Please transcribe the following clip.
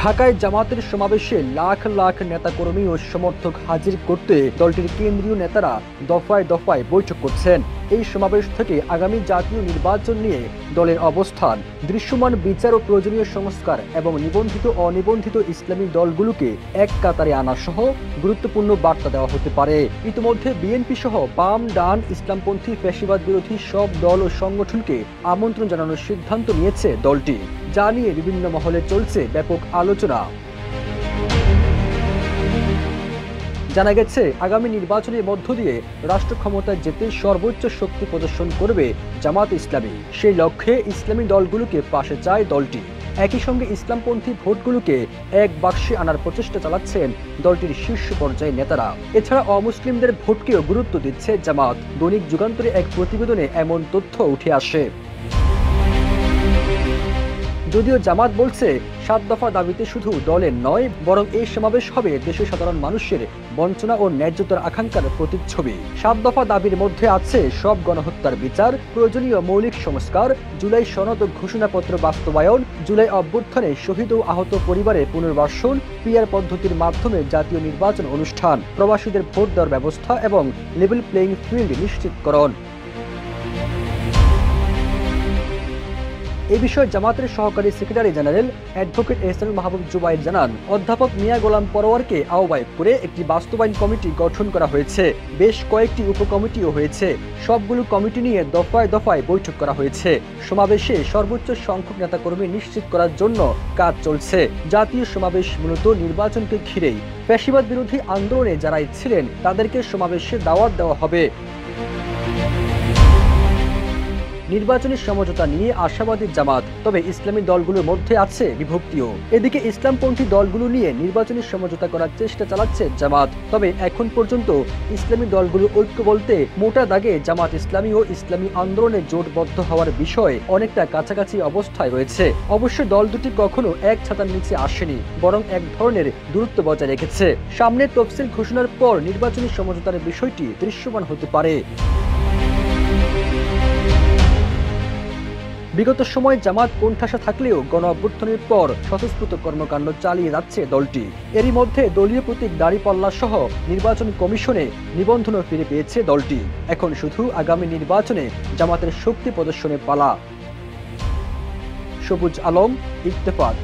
ঢাকায় জামাতের সমাবেশে লাখ লাখ নেতাকর্মী ও সমর্থক হাজির করতে দলটির কেন্দ্রীয় নেতারা দফায় দফায় বৈঠক করছেন। এই সমাবেশ থেকে আগামী জাতীয় নির্বাচন নিয়ে দলের অবস্থান, দৃশ্যমান বিচার ও প্রয়োজনীয় সংস্কার এবং নিবন্ধিত অনিবন্ধিত ইসলামী দলগুলোকে এক কাতারে আনা সহ গুরুত্বপূর্ণ বার্তা দেওয়া হতে পারে। ইতিমধ্যে বিএনপি সহ বাম ডান ইসলামপন্থী ফ্যাসিবাদ বিরোধী সব দল ও সংগঠনকে আমন্ত্রণ জানানোর সিদ্ধান্ত নিয়েছে দলটি, যা নিয়ে বিভিন্ন মহলে চলছে ব্যাপক আলোচনা। জানা গেছে, আগামী নির্বাচনের মধ্য দিয়ে রাষ্ট্র ক্ষমতায় যেতে সর্বোচ্চ শক্তি প্রদর্শন করবে জামাত ইসলামী। সেই লক্ষ্যে ইসলামী দলগুলোকে পাশে চায় দলটি। একই সঙ্গে ইসলামপন্থী ভোটগুলোকে এক বাক্সে আনার প্রচেষ্টা চালাচ্ছেন দলটির শীর্ষ পর্যায়ের নেতারা। এছাড়া অমুসলিমদের ভোটকেও গুরুত্ব দিচ্ছে জামাত। দৈনিক যুগান্তরে এক প্রতিবেদনে এমন তথ্য উঠে আসে। যদিও জামাত বলছে ৭ দফা দাবিতে শুধু দলের নয়, বরং এই সমাবেশ হবে দেশের সাধারণ মানুষের বঞ্চনা ও ন্যায্যতার আকাঙ্ক্ষার প্রতিচ্ছবি। ৭ দফা দাবির মধ্যে আছে সব গণহত্যার বিচার, প্রয়োজনীয় মৌলিক সংস্কার, জুলাই সনদ ও ঘোষণাপত্র বাস্তবায়ন, জুলাই অভ্যুত্থানে শহীদ ও আহত পরিবারের পুনর্বাসন, পিআর পদ্ধতির মাধ্যমে জাতীয় নির্বাচন অনুষ্ঠান, প্রবাসীদের ভোট দেওয়ার ব্যবস্থা এবং লেভেল প্লেইং ফিল্ড নিশ্চিতকরণ। এ বিষয়ে জামাতের সহকারী সেক্রেটারি জেনারেল অ্যাডভোকেট এহসান মাহবুব জুবাইর জানান, অধ্যাপক মিয়া গোলাম পরোয়ারকে আহ্বায়ক করে একটি বাস্তবায়ন কমিটি গঠন করা হয়েছে। বেশ কয়েকটি উপকমিটিও হয়েছে। সবগুলো কমিটি নিয়ে দফায় দফায় বৈঠক করা হয়েছে। সমাবেশে সর্বোচ্চ সংখ্যক নেতাকর্মী নিশ্চিত করার জন্য কাজ চলছে। জাতীয় সমাবেশ মূলত নির্বাচনকে ঘিরেই। ফ্যাসিবাদ বিরোধী আন্দোলনে যারা ছিলেন তাদেরকে সমাবেশে দাওয়াত দেওয়া হবে। নির্বাচনী সমঝোতা নিয়ে আশাবাদী জামাত, তবে ইসলামী দলগুলোর মধ্যে আছে বিভক্তিও। এদিকে ইসলামপন্থী দলগুলো নিয়ে নির্বাচনী সমঝোতা করার চেষ্টা চালাচ্ছে জামাত। তবে এখন পর্যন্ত ইসলামী দলগুলো ঐক্য বলতে মোটা দাগে জামাত ইসলামী ও ইসলামী আন্দোলনে জোটবদ্ধ হওয়ার বিষয়ে অনেকটা কাছাকাছি অবস্থায় রয়েছে। অবশ্য দল দুটি কখনো এক ছাতার নিচে আসেনি, বরং এক ধরনের দূরত্ব বজায় রেখেছে। সামনে তফসিল ঘোষণার পর নির্বাচনী সমঝোতার বিষয়টি দৃশ্যমান হতে পারে। বিগত সময়ে জামাত কোণঠাসা থাকলেও গণ অভ্যুত্থানের পর স্বতঃস্ফূর্ত কর্মকাণ্ড চালিয়ে যাচ্ছে দলটি। এরই মধ্যে দলীয় প্রতীক দাড়িপাল্লা সহ নির্বাচন কমিশনে নিবন্ধনও ফিরে পেয়েছে দলটি। এখন শুধু আগামী নির্বাচনে জামাতের শক্তি প্রদর্শনের পালা। সবুজ আলম, ইত্তেফাক।